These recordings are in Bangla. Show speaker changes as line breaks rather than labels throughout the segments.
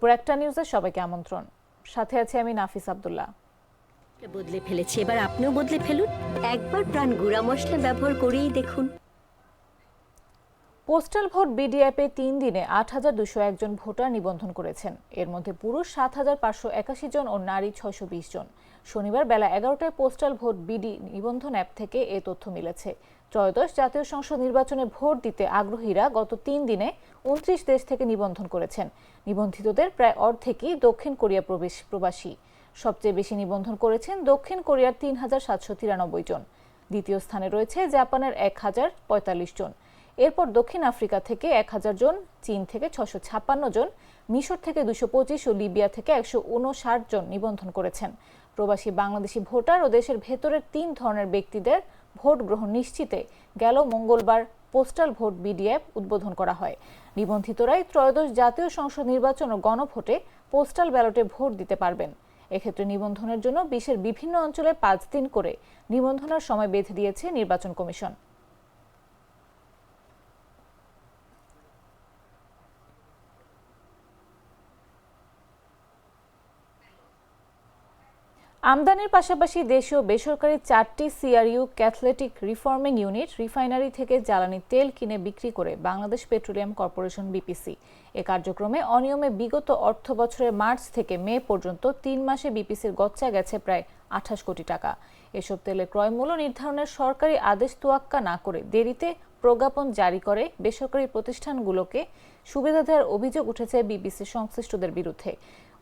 দুপুর ১টা নিউজে সবাইকে আমন্ত্রণ। সাথে আছি আমি নাফিস আব্দুল্লাহ।
বদলে ফেলেছি, এবার আপনিও বদলে ফেলুন। একবার প্রাণ গুঁড়া মশলা ব্যবহার করেই দেখুন।
পোস্টাল ভোট বিডি অ্যাপে ৩ দিনে ৮,২০১ জন ভোটার নিবন্ধন করেছেন। এর মধ্যে পুরুষ ৭,৫৮১ জন ও নারী ৬২০ জন। শনিবার বেলা ১১টায় পোস্টাল ভোট বিডি নিবন্ধন অ্যাপ থেকে এ তথ্য মিলেছে। ত্রয়োদশ জাতীয় সংসদ নির্বাচনে ভোট দিতে আগ্রহীরা গত ৩ দিনে ২৯ দেশ থেকে নিবন্ধন করেছেন। নিবন্ধিতদের প্রায় অর্ধেকই দক্ষিণ কোরিয়া প্রবাসী। সবচেয়ে বেশি নিবন্ধন করেছেন দক্ষিণ কোরিয়ার ৩,৭৯৩ জন। দ্বিতীয় স্থানে রয়েছে জাপানের ১,০৪৫ জন। এরপর দক্ষিণ আফ্রিকা থেকে ১,০০০ জন, চীন থেকে ৬৫৬ জন, মিশর থেকে ২২৫ ও লিবিয়া থেকে ১৫৯ জন নিবন্ধন করেছেন। প্রবাসী বাংলাদেশি ভোটার ও দেশের ভেতরের ৩ ধরনের ব্যক্তিদের ভোট গ্রহণ নিশ্চিতে গেল মঙ্গলবার পোস্টাল ভোট বিডি অ্যাপ উদ্বোধন করা হয়। নিবন্ধিতরাই ত্রয়োদশ জাতীয় সংসদ নির্বাচন ও গণভোটে পোস্টাল ব্যালটে ভোট দিতে পারবেন। এক্ষেত্রে নিবন্ধনের জন্য বিশ্বের বিভিন্ন অঞ্চলে ৫ দিন করে নিবন্ধনের সময় বেঁধে দিয়েছে নির্বাচন কমিশন। আমদানির পাশাপাশি দেশীয় বেসরকারি 4টি সিআরইউ ক্যাথলেটিক রিফর্মিং ইউনিট রিফাইনারি থেকে জ্বালানি তেল কিনে বিক্রি করে বাংলাদেশ পেট্রোলিয়াম কর্পোরেশন বিপিসি। এ কার্যক্রমে অনিয়মে বিগত অর্থ বছরের মার্চ থেকে মে পর্যন্ত ৩ মাসে বিপিসির গচ্চা গেছে প্রায় ২৮ কোটি টাকা। এসব তেলের ক্রয় মূল্য নির্ধারণের সরকারি আদেশ তোয়াক্কা না করে দেরিতে প্রজ্ঞাপন জারি করে বেসরকারি প্রতিষ্ঠানগুলোকে সুবিধা দেওয়ার অভিযোগ উঠেছে বিপিসি সংশ্লিষ্টদের বিরুদ্ধে।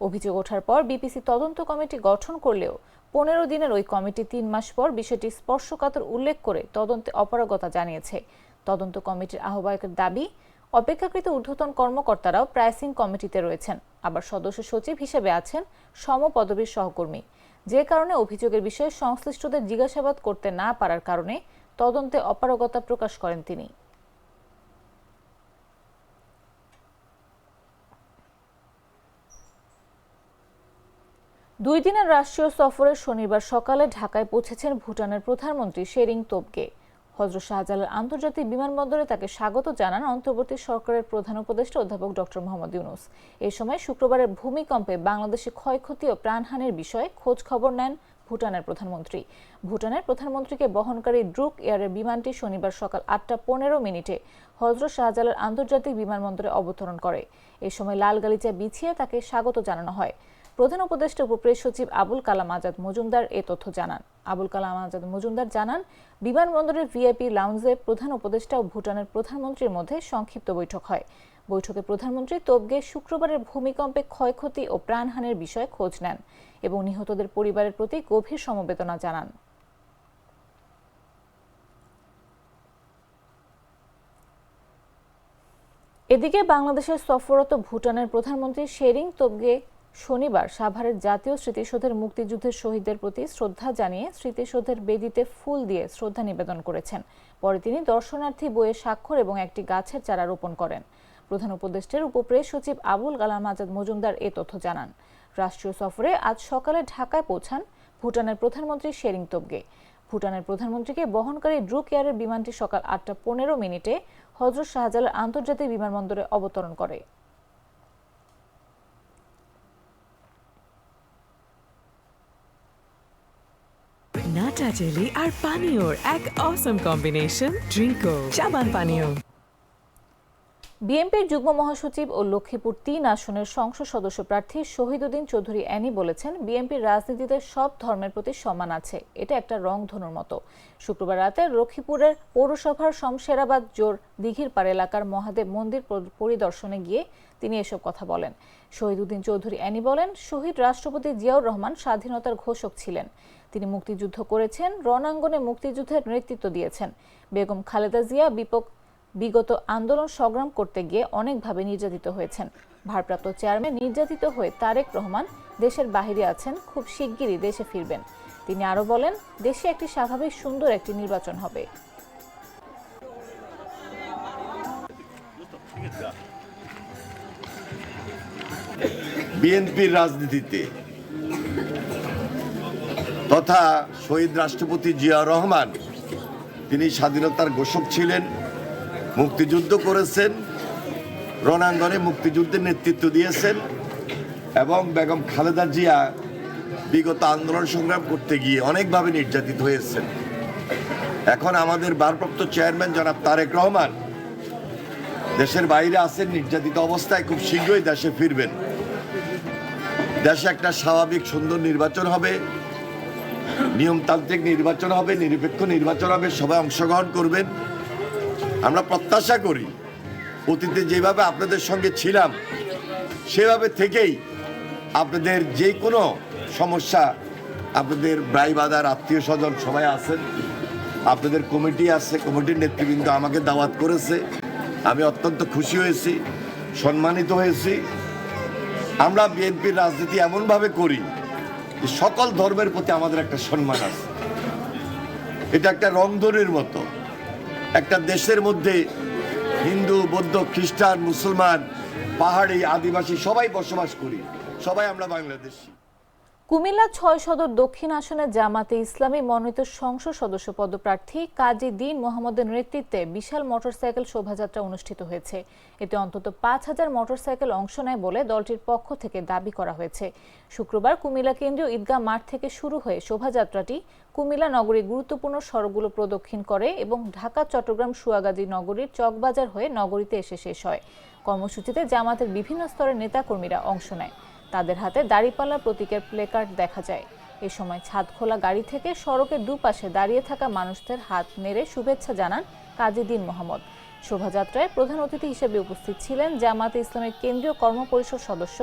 অভিযোগ ওঠার পর বিপিসি তদন্ত কমিটি গঠন করলেও ১৫ দিনের ওই কমিটি ৩ মাস পর বিষয়টি স্পর্শকাতর উল্লেখ করে তদন্তে অপারগতা জানিয়েছে। তদন্ত কমিটির আহ্বায়কের দাবি, অপেক্ষাকৃত ঊর্ধ্বতন কর্মকর্তারাও প্রাইসিং কমিটিতে রয়েছেন, আবার সদস্য সচিব হিসেবে আছেন সমপদবীর সহকর্মী। যে কারণে অভিযোগের বিষয়ে সংশ্লিষ্টদের জিজ্ঞাসাবাদ করতে না পারার কারণে তদন্তে অপারগতা প্রকাশ করেন তিনি। দুই দিনের রাষ্ট্রীয় সফরে শনিবার সকালে ঢাকায় পৌঁছেছেন ভুটানের প্রধানমন্ত্রী শেরিং তোবগে। হযরত শাহজালাল আন্তর্জাতিক বিমানবন্দরে তাকে স্বাগত জানান অন্তর্বর্তী সরকারের প্রধান উপদেষ্টা অধ্যাপক ডক্টর মোহাম্মদ ইউনূস। এ সময় শুক্রবারের ভূমিকম্পে বাংলাদেশে ক্ষয়ক্ষতি ও প্রাণহানির বিষয়ে খোঁজ খবর নেন ভুটানের প্রধানমন্ত্রী। ভুটানের প্রধানমন্ত্রীকে বহনকারী ড্রুক এয়ারের বিমানটি শনিবার সকাল ৮টা ১৫ হযরত শাহজালাল আন্তর্জাতিক বিমানবন্দরে অবতরণ করে। এ সময় লাল গালিচা বিছিয়ে তাকে স্বাগত জানানো হয়। প্রধান উপদেষ্টা উপপ্রেস সচিব আবুল কালাম আজাদ মজুমদার এ তথ্য জানান। আবুল কালাম আজাদ মজুমদার জানান, বিমানবন্দরের ভিআইপি লাউঞ্জে প্রধান উপদেষ্টা ও ভুটানের প্রধানমন্ত্রীর মধ্যে সংক্ষিপ্ত বৈঠক হয়। বৈঠকে প্রধানমন্ত্রী তোবগে শুক্রবারের ভূমিকম্পে ক্ষয়ক্ষতি ও প্রাণহানির বিষয়ে খোঁজ নেন এবং নিহতদের পরিবারের প্রতি গভীর সমবেদনা জানান। এদিকে বাংলাদেশের সফররত ভুটানের প্রধানমন্ত্রী শেরিং তোবগে শনিবার সাভারের জাতীয় স্মৃতিসৌধের মুক্তিযুদ্ধের শহীদদের প্রতি শ্রদ্ধা জানিয়ে স্মৃতিসৌধের বেদিতে ফুল দিয়ে শ্রদ্ধা নিবেদন করেছেন। পরে তিনি দর্শনার্থী বইয়ে স্বাক্ষর এবং একটি গাছের চারা রোপণ করেন। প্রধান উপদেষ্টার উপপ্রেস সচিব আবুল কালাম আজাদ মজুমদার এ তথ্য জানান। রাষ্ট্রীয় সফরে আজ সকালে ঢাকায় পৌঁছান ভুটানের প্রধানমন্ত্রী শেরিং তোবগে। ভুটানের প্রধানমন্ত্রীকে বহনকারী ড্রুক এয়ারের বিমানটি সকাল ৮টা ১৫ হযরত শাহজালাল আন্তর্জাতিক বিমানবন্দরে অবতরণ করে।
নাটা জেলি আর পানীয়র এক অসম কম্বিনেশন, ড্রিঙ্কো চাবান পানীয়।
বিএনপির যুগ্ম মহাসচিব ও লক্ষ্মীপুর ৩ আসনের সংসদ সদস্য প্রার্থী শহীদুদ্দিন চৌধুরী অ্যানি বলেছেন, বিএনপির রাজনীতিতে সব ধর্মের প্রতি সম্মান আছে, এটা একটা রংধনুর মতো। শুক্রবার রাতে লক্ষ্মীপুরের পৌরসভার শমশেরাবাদ জোর দিঘিরপাড় এলাকার মহাদেব মন্দির পরিদর্শনে গিয়ে তিনি এসব কথা বলেন। শহীদুদ্দিন চৌধুরী অ্যানি বলেন, শহীদ রাষ্ট্রপতি জিয়াউর রহমান স্বাধীনতার ঘোষক ছিলেন। তিনি মুক্তিযুদ্ধ করেছেন, রণাঙ্গনে মুক্তিযুদ্ধের নেতৃত্ব দিয়েছেন। বেগম খালেদা জিয়া বিগত আন্দোলন সংগ্রাম করতে গিয়ে অনেকভাবে নির্যাতিত হয়েছেন। ভারপ্রাপ্ত চেয়ারম্যান নির্যাতিত হয়ে তারেক রহমান দেশের বাইরে আছেন, খুব শিগগিরই দেশে ফিরবেন। তিনি আরো বলেন, দেশে একটি স্বাভাবিক সুন্দর একটি নির্বাচন হবে।
বিএনপির রাজনীতিতে তথা শহীদ রাষ্ট্রপতি জিয়াউর রহমান, তিনি স্বাধীনতার ঘোষক ছিলেন, মুক্তিযুদ্ধ করেছেন, রণাঙ্গনে মুক্তিযুদ্ধের নেতৃত্ব দিয়েছেন। এবং বেগম খালেদা জিয়া বিগত আন্দোলন সংগ্রাম করতে গিয়ে অনেকভাবে নির্যাতিত হয়েছেন। এখন আমাদের ভারপ্রাপ্ত চেয়ারম্যান জনাব তারেক রহমান দেশের বাইরে আছেন, নির্যাতিত অবস্থায় খুব শীঘ্রই দেশে ফিরবেন। দেশে একটা স্বাভাবিক সুন্দর নির্বাচন হবে, নিয়মতান্ত্রিক নির্বাচন হবে, নিরপেক্ষ নির্বাচন হবে, সবাই অংশগ্রহণ করবেন। আমরা প্রত্যাশা করি অতীতে যেভাবে আপনাদের সঙ্গে ছিলাম সেভাবে থেকেই আপনাদের যে কোনো সমস্যা, আপনাদের ভাই বাদার আত্মীয় স্বজন সবাই আছেন, আপনাদের কমিটি আছে, কমিটির নেতৃবৃন্দ আমাকে দাওয়াত করেছে, আমি অত্যন্ত খুশি হয়েছি, সম্মানিত হয়েছি। আমরা বিএনপির রাজনীতি এমনভাবে করি যে সকল ধর্মের প্রতি আমাদের একটা সম্মান আছে। এটা একটা রংধনুর মতো, একটা দেশের মধ্যে হিন্দু, বৌদ্ধ, খ্রিস্টান, মুসলমান, পাহাড়ি, আদিবাসী সবাই বসবাস করি, সবাই আমরা বাংলাদেশী।
কুমিল্লা ৬ সদর দক্ষিণ আসনে জামাতে ইসলামী মনোনীত সংসদ সদস্য পদপ্রার্থী কাজী দ্বীন মোহাম্মদের নেতৃত্বে বিশাল মোটরসাইকেল শোভাযাত্রা অনুষ্ঠিত হয়েছে। এতে অন্তত ৫,০০০ মোটরসাইকেল অংশ নেয় বলে দলটির পক্ষ থেকে দাবি করা হয়েছে। শুক্রবার কুমিল্লা কেন্দ্রীয় ঈদগাহ মাঠ থেকে শুরু হয়ে শোভাযাত্রাটি কুমিল্লা নগরীর গুরুত্বপূর্ণ সড়কগুলো প্রদক্ষিণ করে এবং ঢাকা, চট্টগ্রাম, সুয়াগাজী নগরীর চকবাজার হয়ে নগরীতে এসে শেষ হয়। কর্মসূচিতে জামাতের বিভিন্ন স্তরের নেতাকর্মীরা অংশ নেয়। তাদের হাতে দাড়িপাল্লা প্রতীকের প্লেকার্ড দেখা যায়। এ সময় ছাদ খোলা গাড়ি থেকে সড়কের দুপাশে দাঁড়িয়ে থাকা মানুষদের হাত নেড়ে শুভেচ্ছা জানান কাজী দ্বীন মোহাম্মদ। শোভাযাত্রায় প্রধান অতিথি হিসেবে উপস্থিত ছিলেন জামাতে ইসলামের কেন্দ্রীয় কর্মপরিষদ সদস্য,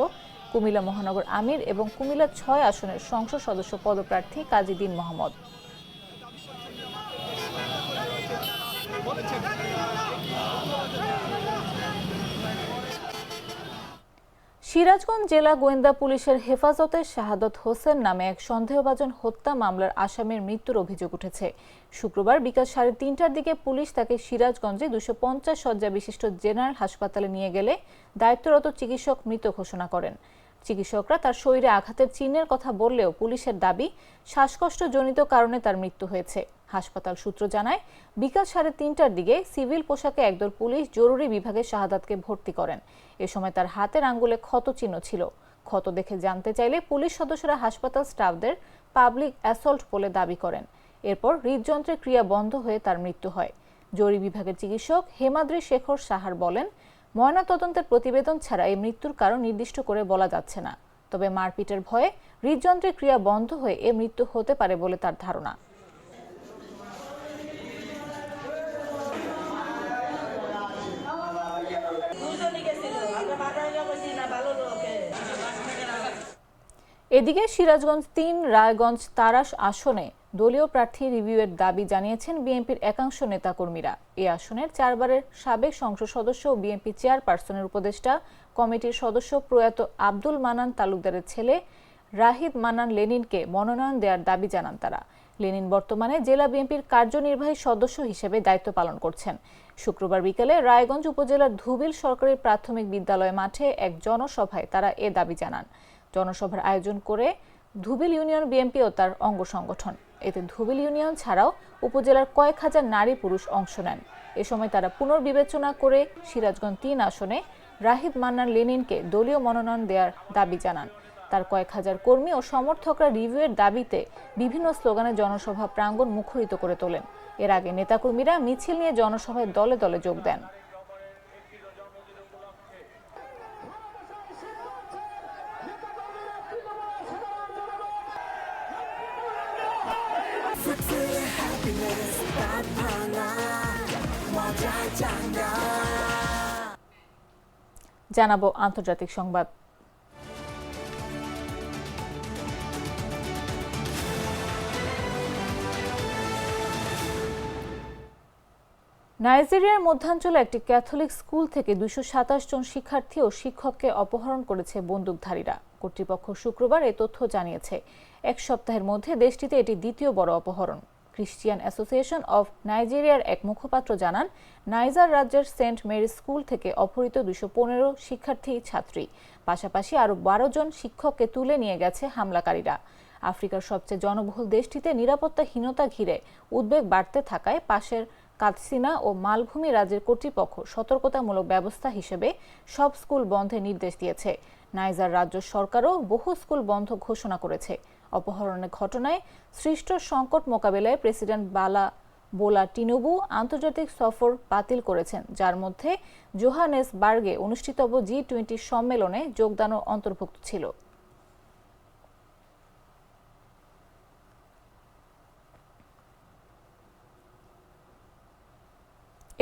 কুমিল্লা মহানগর আমির এবং কুমিল্লা ৬ আসনের সংসদ সদস্য পদপ্রার্থী কাজী দ্বীন মোহাম্মদ। সিরাজগঞ্জ জেলা গোয়েন্দা পুলিশের হেফাজতে শাহাদত হোসেন নামে এক সন্দেহভাজন হত্যা মামলার আসামির মৃত্যুর অভিযোগ উঠেছে। শুক্রবার বিকাল ৩:৩০টার দিকে পুলিশ তাকে সিরাজগঞ্জে ২৫০ শয্যা বিশিষ্ট জেনারেল হাসপাতালে নিয়ে গেলে দায়িত্বরত চিকিৎসক মৃত ঘোষণা করেন। চিকিৎসকরা তার শরীরে আঘাতের চিহ্নের কথা বললেও পুলিশের দাবি শ্বাসকষ্টজনিত কারণে তার মৃত্যু হয়েছে। হাসপাতাল সূত্র জানায়, বিকাল ৩:৩০টার দিকে সিভিল পোশাকে একদল পুলিশ জরুরি বিভাগে শাহাদাতকে ভর্তি করেন। এ সময় তার হাতের আঙ্গুলে ক্ষত চিহ্ন ছিল। ক্ষত দেখে জানতে চাইলে পুলিশ সদস্যরা হাসপাতাল স্টাফদের পাবলিক অ্যাসল্ট বলে দাবি করেন। এরপর হৃদযন্ত্রের ক্রিয়া বন্ধ হয়ে তার মৃত্যু হয়। জরুরি বিভাগের চিকিৎসক হেমাদ্রি শেখর সাহার বলেন, ময়নাতদন্তের প্রতিবেদন ছাড়া এই মৃত্যুর কারণ নির্দিষ্ট করে বলা যাচ্ছে না। তবে মারপিটের ভয়ে হৃদযন্ত্রের ক্রিয়া বন্ধ হয়ে এ মৃত্যু হতে পারে বলে তার ধারণা। এদিকে সিরাজগঞ্জ ৩ রায়গঞ্জ তারাস আসনে দলীয় প্রার্থী রিভিউয়ের দাবি জানিয়েছেন বিএনপির একাংশ নেতাকর্মীরা। এই আসনের ৪ বারের সাবেক সংসদ সদস্য ও বিএনপি চেয়ারপারসনের উপদেষ্টা কমিটির সদস্য প্রয়াত আব্দুল মান্নান তালুকদারের ছেলে রাহিদ মান্নান লেনিনকে মনোনয়ন দেওয়ার দাবি জানান তারা। লেনিন বর্তমানে জেলা বিএনপির কার্যনির্বাহী সদস্য হিসেবে দায়িত্ব পালন করছেন। শুক্রবার বিকেলে রায়গঞ্জ উপজেলার ধুবিল সরকারি প্রাথমিক বিদ্যালয় মাঠে এক জনসভায় তারা এ দাবি জানান। জনসভার আয়োজন করে ধুবিল ইউনিয়ন বিএনপি ও তার অঙ্গ সংগঠন। এতে ধুবিল ইউনিয়ন ছাড়াও উপজেলার কয়েক হাজার নারী পুরুষ অংশ নেন। এ সময় তারা পুনর্বিবেচনা করে সিরাজগঞ্জ ৩ আসনে রাহিদ মান্নান লেনিনকে দলীয় মনোনয়ন দেওয়ার দাবি জানান। তার কয়েক হাজার কর্মী ও সমর্থকরা রিভিউয়ের দাবিতে বিভিন্ন স্লোগানে জনসভা প্রাঙ্গণ মুখরিত করে তোলেন। এর আগে নেতাকর্মীরা মিছিল নিয়ে জনসভায় দলে দলে যোগ দেন। জানাবো আন্তর্জাতিক সংবাদ। নাইজেরিয়ার মধ্যাঞ্চলে একটি ক্যাথলিক স্কুল থেকে ২২৭ জন শিক্ষার্থী ও শিক্ষককে অপহরণ করেছে বন্দুকধারীরা। কর্তৃপক্ষ শুক্রবার এ তথ্য জানিয়েছে। এক সপ্তাহের মধ্যে দেশটিতে এটি দ্বিতীয় বড় অপহরণ। ক্রিশ্চিয়ান অ্যাসোসিয়েশন অব নাইজেরিয়ার এক মুখপাত্র জানান, নাইজার রাজ্যের সেন্ট মেরি স্কুল থেকে অপহৃত ২১৫ শিক্ষার্থী ছাত্রী, পাশাপাশি আরও ১২ জন শিক্ষককে তুলে নিয়ে গেছে হামলাকারীরা। আফ্রিকার সবচেয়ে জনবহুল দেশটিতে নিরাপত্তাহীনতা ঘিরে উদ্বেগ বাড়তে থাকায় পাশের কাতসিনা ও মালভূমি রাজ্যের কর্তৃপক্ষ সতর্কতামূলক ব্যবস্থা হিসেবে সব স্কুল বন্ধের নির্দেশ দিয়েছে। নাইজার রাজ্য সরকারও বহু স্কুল বন্ধ ঘোষণা করেছে। অপহরণের ঘটনায় সৃষ্ট সংকট মোকাবেলায় প্রেসিডেন্ট বোলা টিনুবু আন্তর্জাতিক সফর বাতিল করেছেন, যার মধ্যে জোহানেসবার্গে অনুষ্ঠিতব্য G20 সম্মেলনে যোগদানও অন্তর্ভুক্ত ছিল।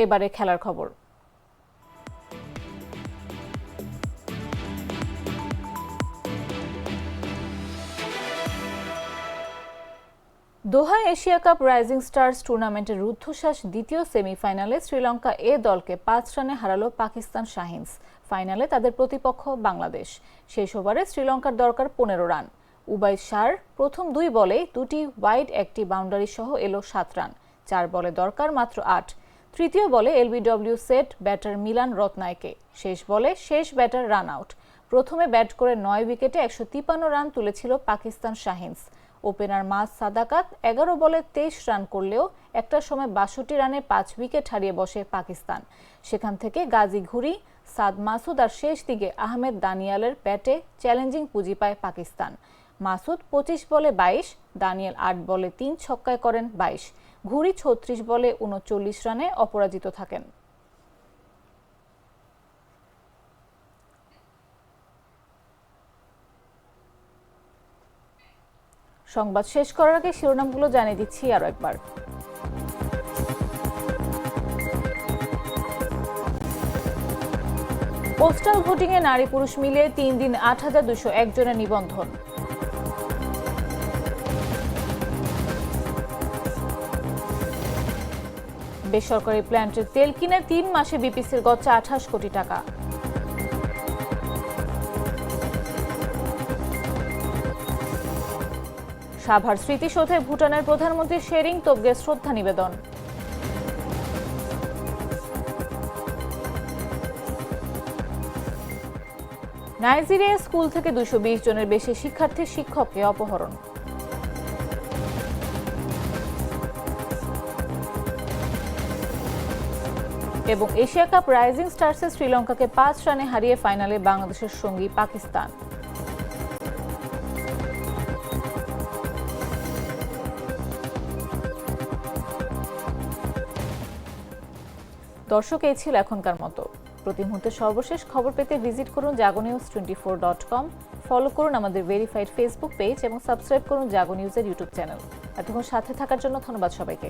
এবারে খেলার খবর। দোহা এশিয়া কাপ রাইজিং স্টার্স টুর্নামেন্টের রুদ্ধশ্বাস দ্বিতীয় সেমিফাইনালে শ্রীলঙ্কা এ দলকে 5 রানে হারালো পাকিস্তান শাহিনস। ফাইনালে তাদের প্রতিপক্ষ বাংলাদেশ। শেষ ওভারে শ্রীলঙ্কার দরকার 15 রান। উবাইদ শাহর প্রথম 2 বলে 2টি ওয়াইড, 1টি বাউন্ডারি সহ এলো 7 রান। 4 বলে দরকার মাত্র 8। তৃতীয় বলে এলবিডব্লিউ সেট ব্যাটার মিলান রত্নায়কে। শেষ বলে শেষ ব্যাটার রান আউট। প্রথমে ব্যাট করে 9 উইকেটে 153 রান তুলেছিল পাকিস্তান শাহিনস। ওপেনার মাস সাদাকাত 11 বলে 23 রান করলেও একটা সময় 62 রানে 5 উইকেট হারিয়ে বসে পাকিস্তান। সেখান থেকে গাজী ঘুরি, সাদ মাসুদ আর শেষ দিকে আহমেদ দানিয়ালের ব্যাটে চ্যালেঞ্জিং পুঁজি পায় পাকিস্তান। মাসুদ 25 বলে 22, দানিয়াল 8 বলে 3 ছক্কায় করেন 22। ঘুরি 36 বলে 39 রানে অপরাজিত থাকেন। সংবাদ শেষ করার আগে শিরোনামগুলো জানিয়ে দিচ্ছি আরো একবার। পোস্টাল ভোটিংয়ে নারী পুরুষ মিলিয়ে 3 দিন 8,201 জনের নিবন্ধন। বেসরকারি প্ল্যান্টের তেল কিনে 3 মাসে বিপিসির গচ্চা 28 কোটি টাকা। সাভার স্মৃতিসৌধে ভুটানের প্রধানমন্ত্রী শেরিং তোবগে শ্রদ্ধা নিবেদন। নাইজেরিয়া স্কুল থেকে 220 জনের বেশি শিক্ষার্থীর শিক্ষককে অপহরণ। এবং এশিয়া কাপ রাইজিং স্টার্সে শ্রীলঙ্কাকে 5 রানে হারিয়ে ফাইনালে বাংলাদেশের সঙ্গী পাকিস্তান। দর্শক, এই ছিল এখনকার মতো। প্রতি মুহূর্তে সর্বশেষ খবর পেতে ভিজিট করুন jagonews24.com, ফলো করুন আমাদের ভেরিফাইড ফেসবুক পেজ এবং সাবস্ক্রাইব করুন জাগো নিউজের ইউটিউব চ্যানেল। এতক্ষণ সাথে থাকার জন্য ধন্যবাদ সবাইকে।